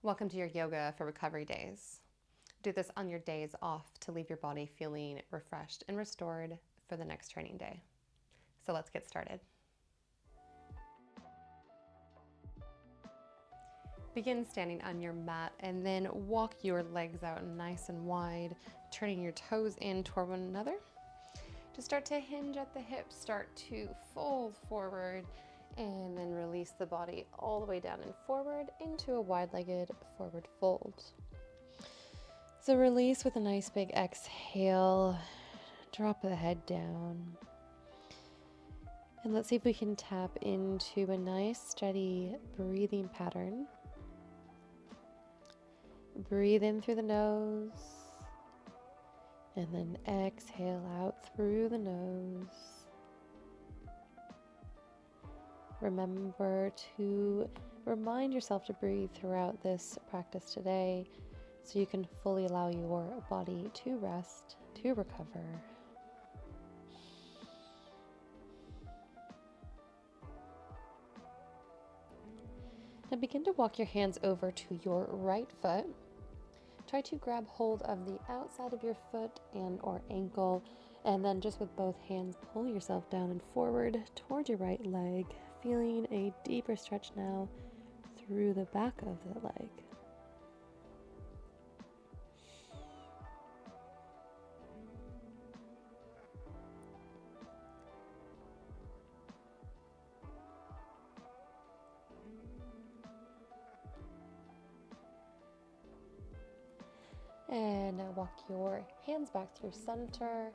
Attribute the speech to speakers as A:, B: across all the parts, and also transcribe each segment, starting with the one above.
A: Welcome to your yoga for recovery days. Do this on your days off to leave your body feeling refreshed and restored for the next training day. So let's get started. Begin standing on your mat and then walk your legs out nice and wide, turning your toes in toward one another. To start to hinge at the hips, start to fold forward and then release the body all the way down and forward into a wide-legged forward fold. So release with a nice big exhale, drop the head down. And let's see if we can tap into a nice steady breathing pattern. Breathe in through the nose and then exhale out through the nose. Remember to remind yourself to breathe throughout this practice today so you can fully allow your body to rest, to recover. Now begin to walk your hands over to your right foot. Try to grab hold of the outside of your foot and or ankle, and then just with both hands pull yourself down and forward towards your right leg, feeling a deeper stretch now through the back of the leg. And now walk your hands back through center.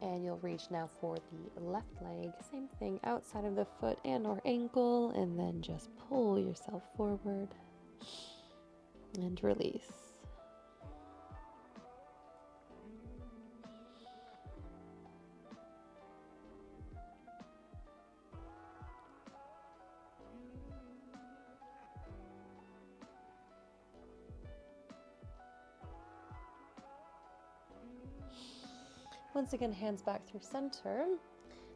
A: And you'll reach now for the left leg. Same thing outside of the foot and or ankle. And then just pull yourself forward and release. Once again, hands back through center.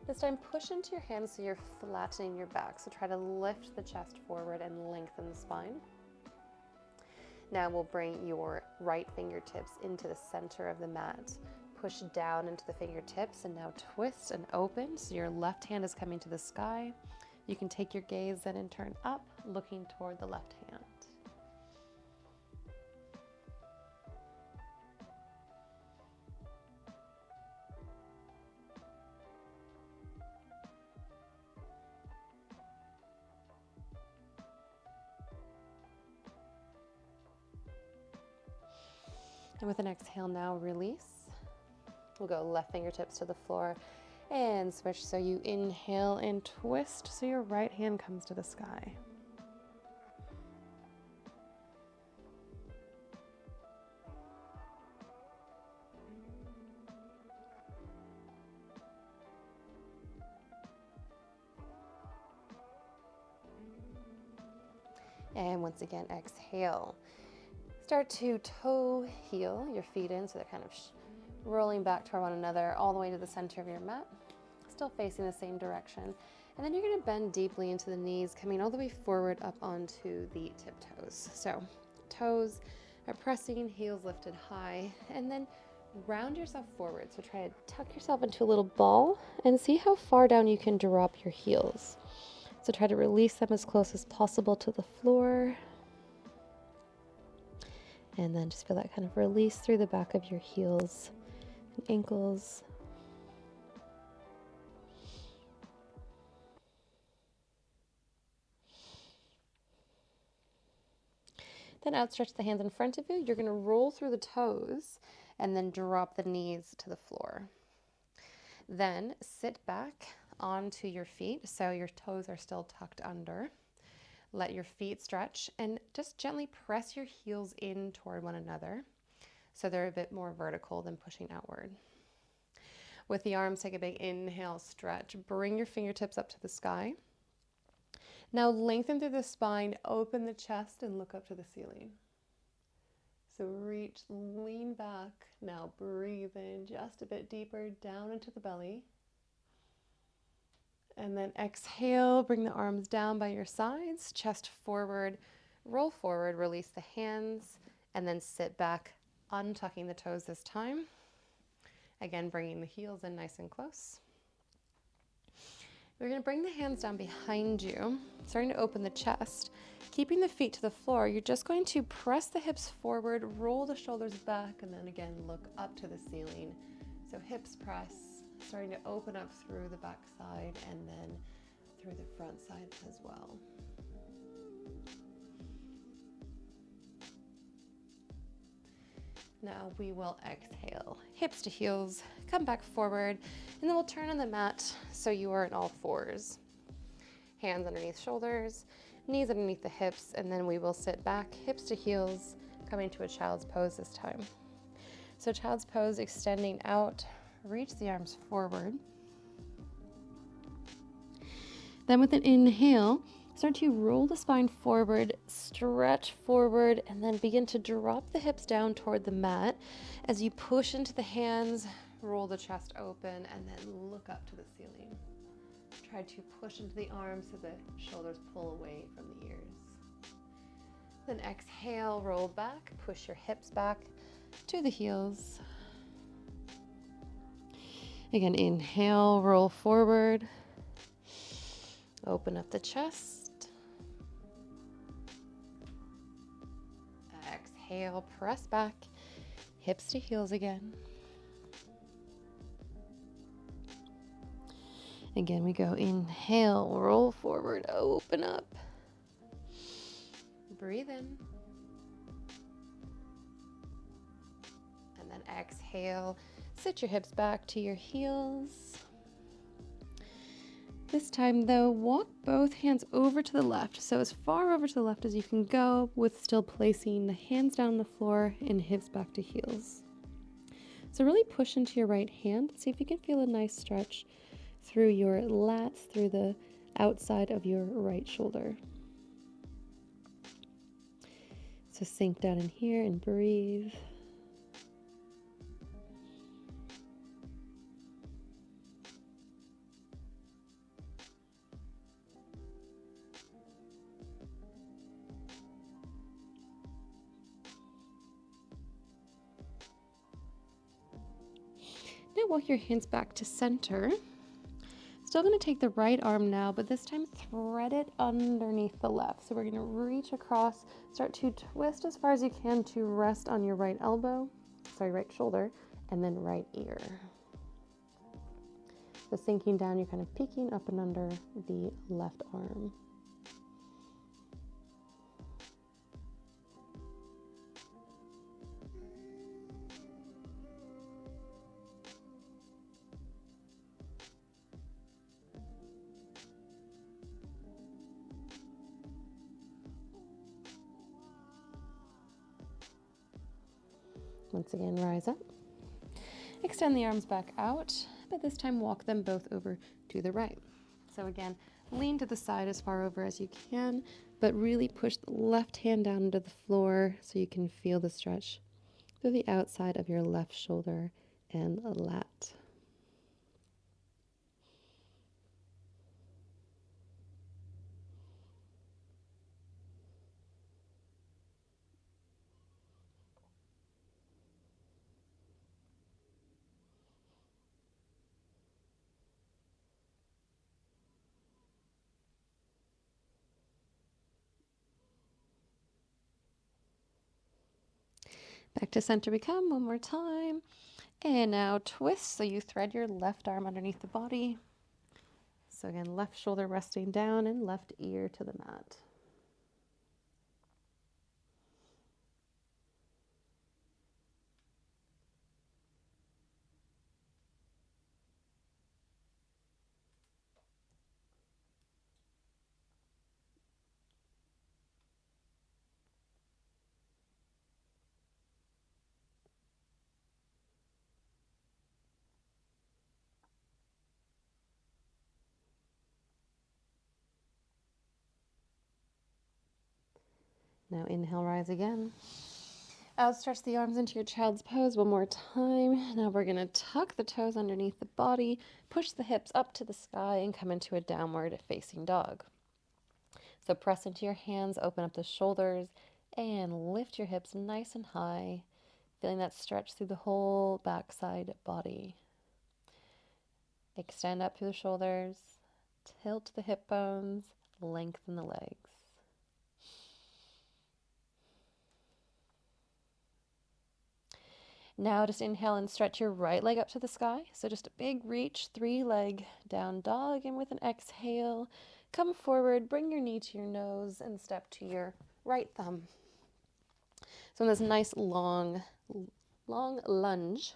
A: This time, push into your hands so you're flattening your back. So try to lift the chest forward and lengthen the spine. Now we'll bring your right fingertips into the center of the mat. Push down into the fingertips and now twist and open. So your left hand is coming to the sky. You can take your gaze then and turn up, looking toward the left hand. And with an exhale now, release. We'll go left fingertips to the floor and switch. So you inhale and twist so your right hand comes to the sky. And once again, exhale. Start to toe heel your feet in so they're kind of rolling back toward one another all the way to the center of your mat, still facing the same direction. And then you're going to bend deeply into the knees, coming all the way forward up onto the tiptoes. So toes are pressing, heels lifted high, and then round yourself forward. So try to tuck yourself into a little ball and see how far down you can drop your heels. So try to release them as close as possible to the floor. And then just feel that kind of release through the back of your heels and ankles. Then outstretch the hands in front of you. You're going to roll through the toes and then drop the knees to the floor. Then sit back onto your feet so your toes are still tucked under. Let your feet stretch and just gently press your heels in toward one another so they're a bit more vertical than pushing outward. With the arms, take a big inhale, stretch. Bring your fingertips up to the sky. Now lengthen through the spine, open the chest, and look up to the ceiling. So reach, lean back. Now breathe in just a bit deeper down into the belly. And then exhale, bring the arms down by your sides, chest forward, roll forward, release the hands, and then sit back, untucking the toes this time. Again, bringing the heels in nice and close. We're going to bring the hands down behind you, starting to open the chest. Keeping the feet to the floor, you're just going to press the hips forward, roll the shoulders back, and then again, look up to the ceiling. So hips press, starting to open up through the back side and then through the front side as well. Now we will exhale, hips to heels, come back forward, and then we'll turn on the mat so you are in all fours. Hands underneath shoulders, knees underneath the hips, and then we will sit back, hips to heels, coming to a child's pose this time. So child's pose, extending out, reach the arms forward. Then with an inhale, start to roll the spine forward, stretch forward, and then begin to drop the hips down toward the mat. As you push into the hands, roll the chest open, and then look up to the ceiling. Try to push into the arms so the shoulders pull away from the ears. Then exhale, roll back, push your hips back to the heels. Again, inhale, roll forward. Open up the chest. Exhale, press back, hips to heels again. Again, we go inhale, roll forward, open up. Breathe in. And then exhale, sit your hips back to your heels. This time though, walk both hands over to the left. So as far over to the left as you can go, with still placing the hands down on the floor and hips back to heels. So really push into your right hand. See if you can feel a nice stretch through your lats, through the outside of your right shoulder. So sink down in here and breathe. Now walk your hands back to center. Still going to take the right arm now, but this time thread it underneath the left. So we're going to reach across, start to twist as far as you can to rest on your right shoulder, and then right ear. So sinking down, you're kind of peeking up and under the left arm. Once again, rise up. Extend the arms back out, but this time walk them both over to the right. So again, lean to the side as far over as you can, but really push the left hand down into the floor so you can feel the stretch through the outside of your left shoulder and lat. Back to center we come one more time. And now twist, so you thread your left arm underneath the body. So again, left shoulder resting down and left ear to the mat. Now inhale, rise again. Outstretch the arms into your child's pose one more time. Now we're going to tuck the toes underneath the body, push the hips up to the sky, and come into a downward facing dog. So press into your hands, open up the shoulders, and lift your hips nice and high, feeling that stretch through the whole backside body. Extend up through the shoulders, tilt the hip bones, lengthen the legs. Now just inhale and stretch your right leg up to the sky. So just a big reach, 3-leg down dog. And with an exhale, come forward, bring your knee to your nose and step to your right thumb. So in this nice long lunge,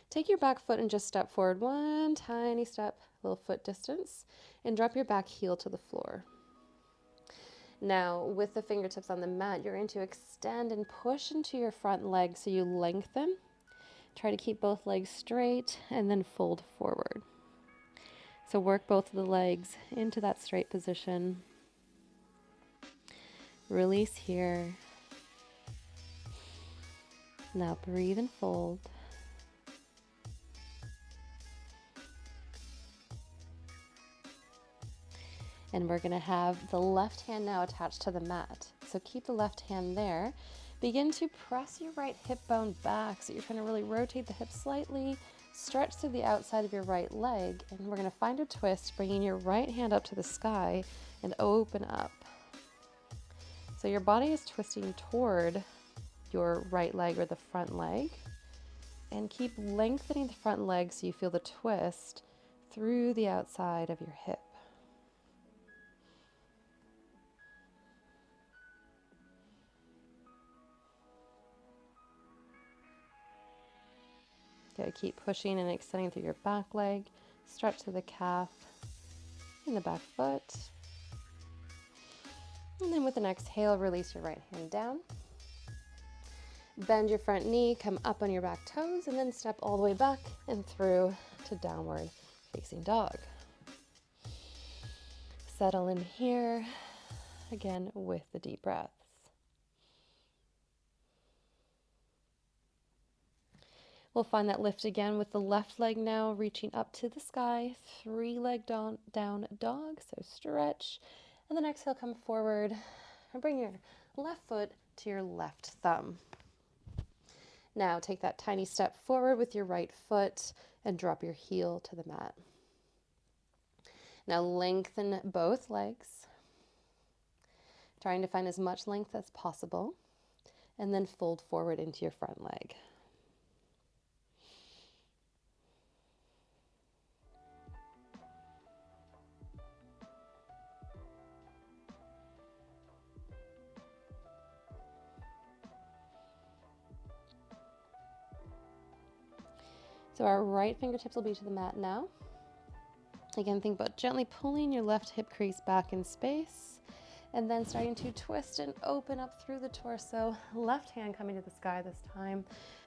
A: take your back foot and just step forward one tiny step, little foot distance, and drop your back heel to the floor. Now, with the fingertips on the mat, you're going to extend and push into your front leg so you lengthen. Try to keep both legs straight and then fold forward. So work both of the legs into that straight position. Release here. Now breathe and fold. And we're going to have the left hand now attached to the mat. So keep the left hand there. Begin to press your right hip bone back. So you're trying to really rotate the hip slightly. Stretch through the outside of your right leg. And we're going to find a twist, bringing your right hand up to the sky and open up. So your body is twisting toward your right leg or the front leg. And keep lengthening the front leg so you feel the twist through the outside of your hip. Good. Keep pushing and extending through your back leg. Stretch through the calf and the back foot. And then with an exhale, release your right hand down. Bend your front knee, come up on your back toes, and then step all the way back and through to downward facing dog. Settle in here, again with the deep breaths. We'll find that lift again with the left leg now reaching up to the sky, 3-leg down dog, so stretch. And then exhale, come forward and bring your left foot to your left thumb. Now take that tiny step forward with your right foot and drop your heel to the mat. Now lengthen both legs, trying to find as much length as possible, and then fold forward into your front leg. So our right fingertips will be to the mat now. Again, think about gently pulling your left hip crease back in space and then starting to twist and open up through the torso. Left hand coming to the sky this time.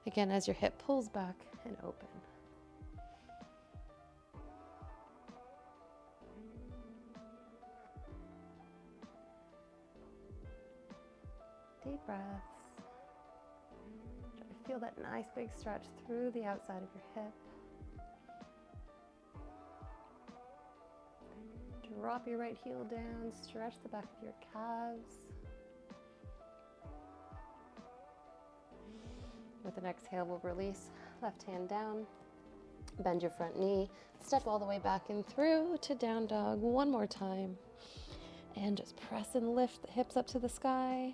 A: Again, as your hip pulls back and open. Deep breaths. Try to feel that nice big stretch through the outside of your hip. Drop your right heel down, stretch the back of your calves. With an exhale, we'll release, left hand down, bend your front knee, step all the way back and through to down dog one more time. And just press and lift the hips up to the sky.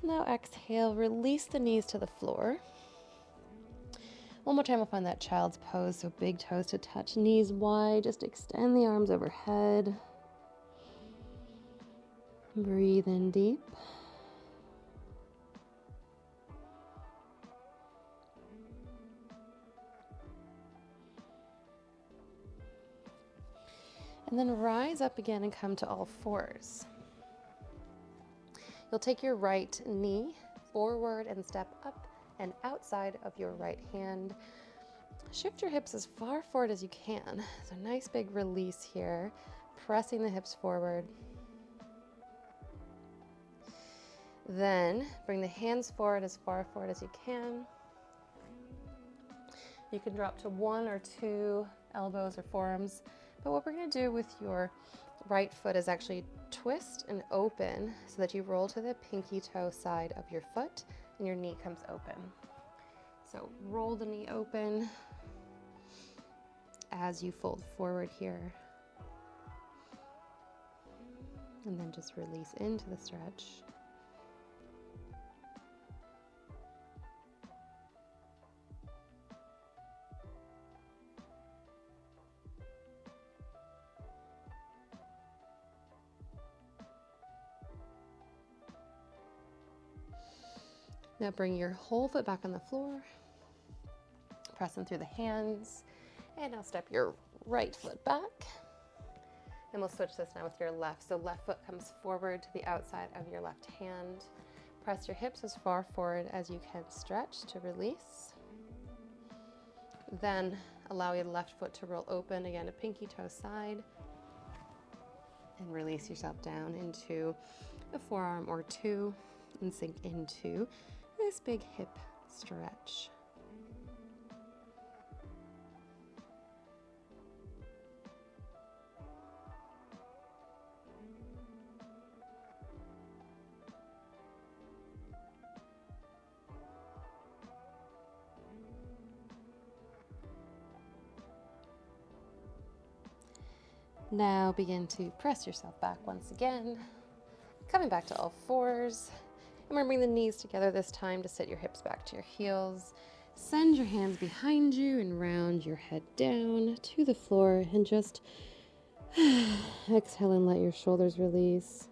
A: Now exhale, release the knees to the floor. One more time, we'll find that child's pose. So big toes to touch, knees wide. Just extend the arms overhead. Breathe in deep. And then rise up again and come to all fours. You'll take your right knee forward and step up and outside of your right hand. Shift your hips as far forward as you can. So nice big release here, pressing the hips forward. Then bring the hands forward as far forward as you can. You can drop to 1 or 2 elbows or forearms, but what we're going to do with your right foot is actually twist and open so that you roll to the pinky toe side of your foot and your knee comes open. So roll the knee open as you fold forward here. And then just release into the stretch. Now bring your whole foot back on the floor. Press them through the hands. And now step your right foot back. And we'll switch this now with your left. So left foot comes forward to the outside of your left hand. Press your hips as far forward as you can stretch to release. Then allow your left foot to roll open, again, a pinky toe side. And release yourself down into a forearm or 2 and sink into this big hip stretch. Now begin to press yourself back once again, coming back to all fours. And we're going to bring the knees together this time to sit your hips back to your heels. Send your hands behind you and round your head down to the floor and just exhale and let your shoulders release.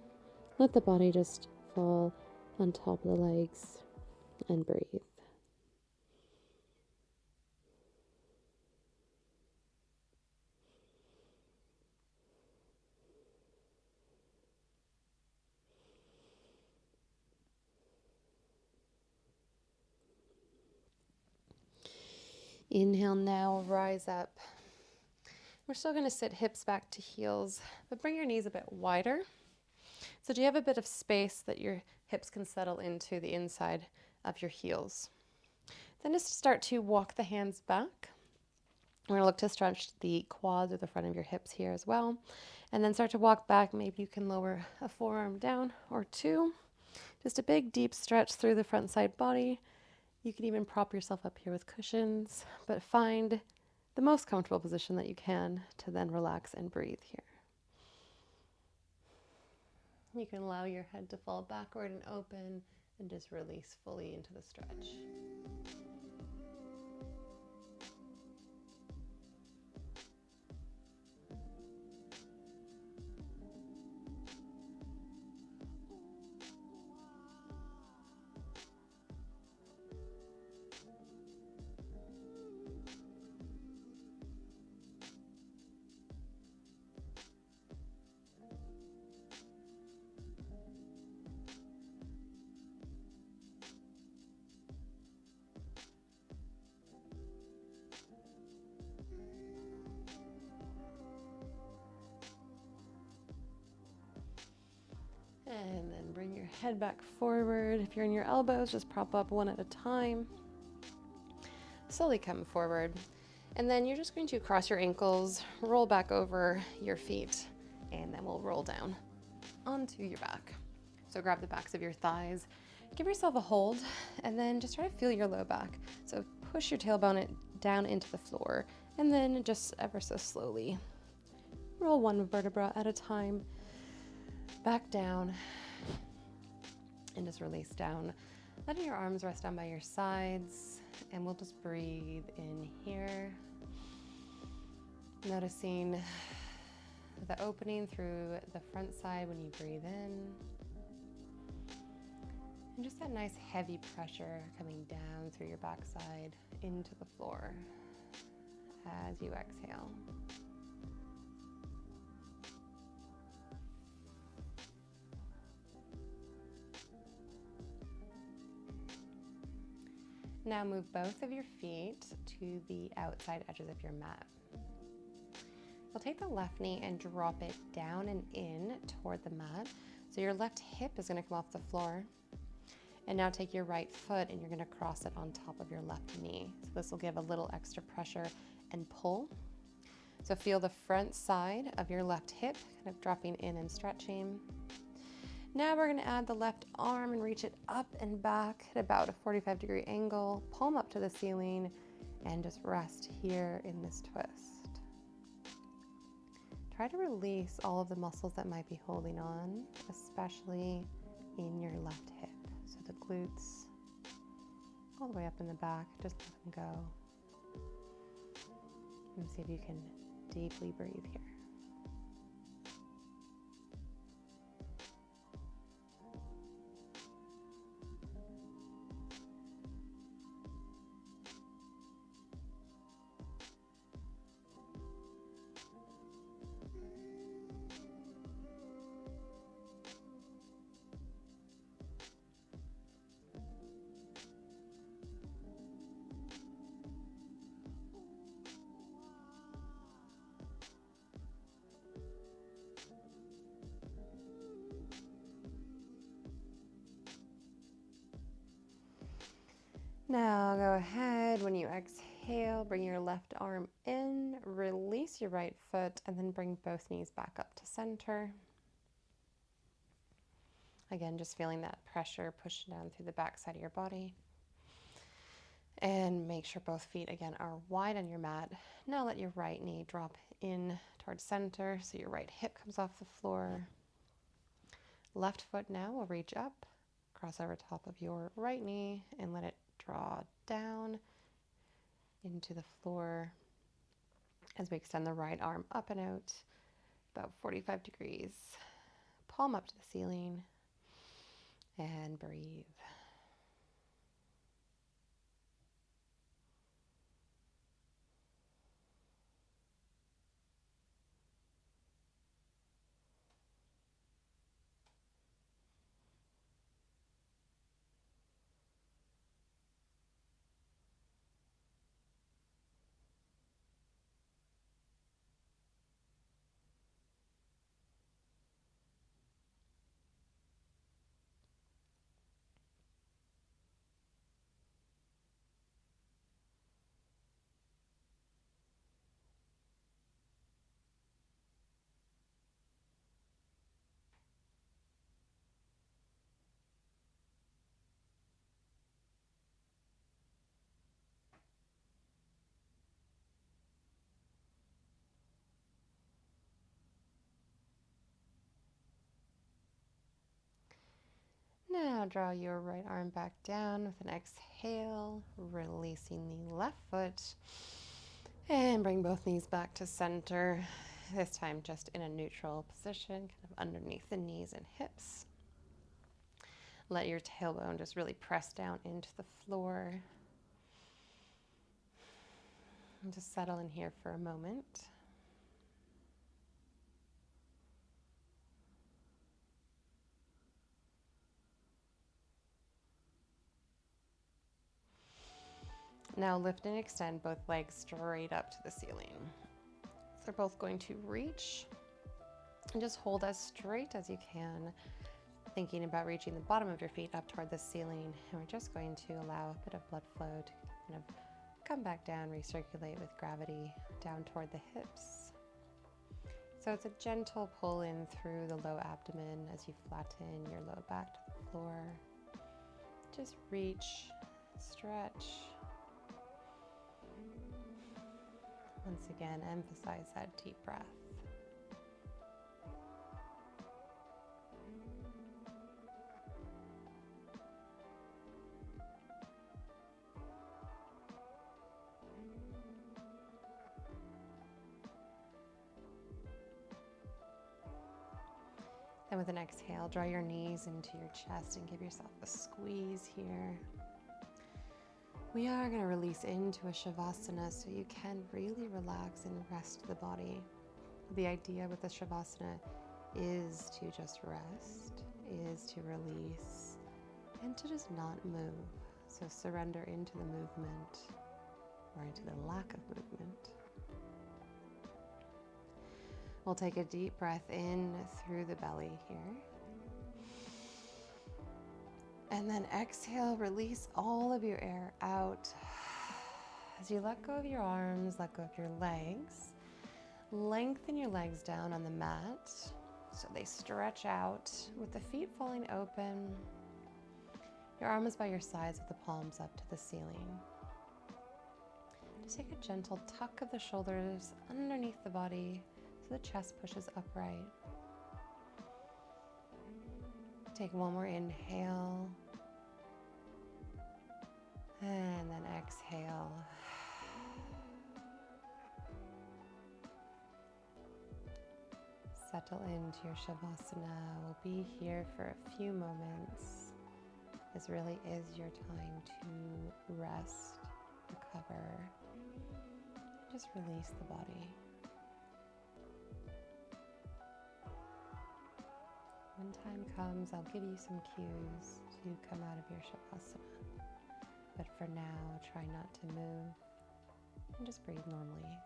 A: Let the body just fall on top of the legs and breathe. Inhale now, rise up. We're still going to sit hips back to heels, but bring your knees a bit wider. So do you have a bit of space that your hips can settle into the inside of your heels? Then just start to walk the hands back. We're going to look to stretch the quads or the front of your hips here as well. And then start to walk back. Maybe you can lower a forearm down or 2. Just a big deep stretch through the front side body. You can even prop yourself up here with cushions, but find the most comfortable position that you can to then relax and breathe here. You can allow your head to fall backward and open and just release fully into the stretch. And then bring your head back forward. If you're in your elbows, just prop up one at a time. Slowly come forward. And then you're just going to cross your ankles, roll back over your feet, and then we'll roll down onto your back. So grab the backs of your thighs, give yourself a hold, and then just try to feel your low back. So push your tailbone down into the floor, and then just ever so slowly roll one vertebra at a time back down and just release down, letting your arms rest down by your sides. And we'll just breathe in here, noticing the opening through the front side when you breathe in, and just that nice heavy pressure coming down through your backside into the floor as you exhale. Now move both of your feet to the outside edges of your mat. You'll take the left knee and drop it down and in toward the mat. So your left hip is going to come off the floor. And now take your right foot and you're going to cross it on top of your left knee. So this will give a little extra pressure and pull. So feel the front side of your left hip kind of dropping in and stretching. Now we're going to add the left arm and reach it up and back at about a 45-degree angle, palm up to the ceiling, and just rest here in this twist. Try to release all of the muscles that might be holding on, especially in your left hip. So the glutes, all the way up in the back, just let them go. And see if you can deeply breathe here. Now go ahead, when you exhale, bring your left arm in, release your right foot, and then bring both knees back up to center. Again, just feeling that pressure pushing down through the back side of your body. And make sure both feet, again, are wide on your mat. Now let your right knee drop in towards center, so your right hip comes off the floor. Left foot now will reach up, cross over top of your right knee, and let it draw down into the floor as we extend the right arm up and out, about 45 degrees. Palm up to the ceiling, and breathe. Now draw your right arm back down with an exhale, releasing the left foot, and bring both knees back to center, this time just in a neutral position, kind of underneath the knees and hips. Let your tailbone just really press down into the floor. And just settle in here for a moment. Now lift and extend both legs straight up to the ceiling. So they're both going to reach, and just hold as straight as you can, thinking about reaching the bottom of your feet up toward the ceiling. And we're just going to allow a bit of blood flow to kind of come back down, recirculate with gravity down toward the hips. So it's a gentle pull in through the low abdomen as you flatten your low back to the floor. Just reach, stretch. Once again, emphasize that deep breath. Then with an exhale, draw your knees into your chest and give yourself a squeeze here. We are going to release into a Savasana so you can really relax and rest the body. The idea with the Savasana is to just rest, is to release, and to just not move. So surrender into the movement or into the lack of movement. We'll take a deep breath in through the belly here. And then exhale, release all of your air out. As you let go of your arms, let go of your legs, lengthen your legs down on the mat so they stretch out with the feet falling open. Your arms by your sides with the palms up to the ceiling. Just take a gentle tuck of the shoulders underneath the body so the chest pushes upright. Take one more inhale. And then exhale. Settle into your Savasana. We'll be here for a few moments. This really is your time to rest, recover, just release the body. When time comes, I'll give you some cues to come out of your Savasana. But for now, try not to move and just breathe normally.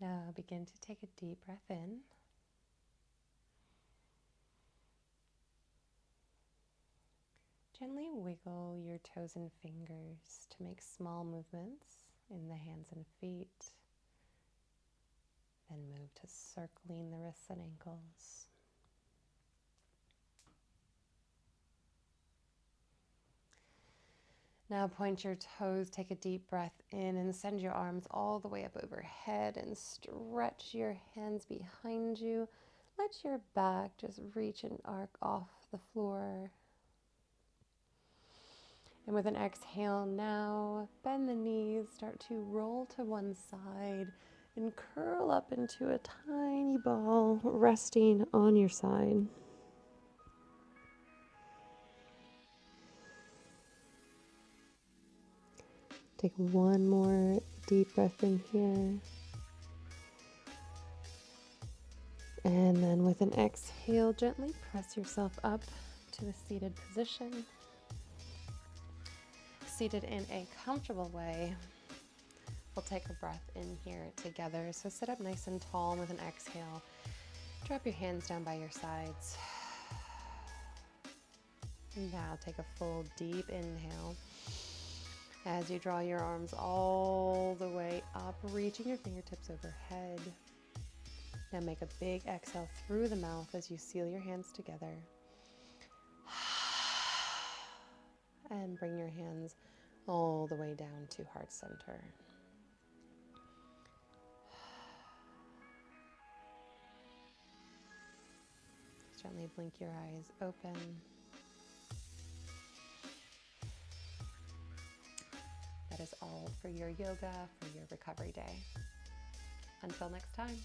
A: Now begin to take a deep breath in. Gently wiggle your toes and fingers to make small movements in the hands and feet. Then move to circling the wrists and ankles. Now point your toes, take a deep breath in and send your arms all the way up overhead and stretch your hands behind you. Let your back just reach and arc off the floor. And with an exhale now, bend the knees, start to roll to one side and curl up into a tiny ball resting on your side. Take one more deep breath in here. And then with an exhale, gently press yourself up to a seated position. Seated in a comfortable way, we'll take a breath in here together. So sit up nice and tall with an exhale. Drop your hands down by your sides. Now take a full deep inhale. As you draw your arms all the way up, reaching your fingertips overhead. Now make a big exhale through the mouth as you seal your hands together. And bring your hands all the way down to heart center. Gently blink your eyes open. That is all for your yoga, for your recovery day. Until next time.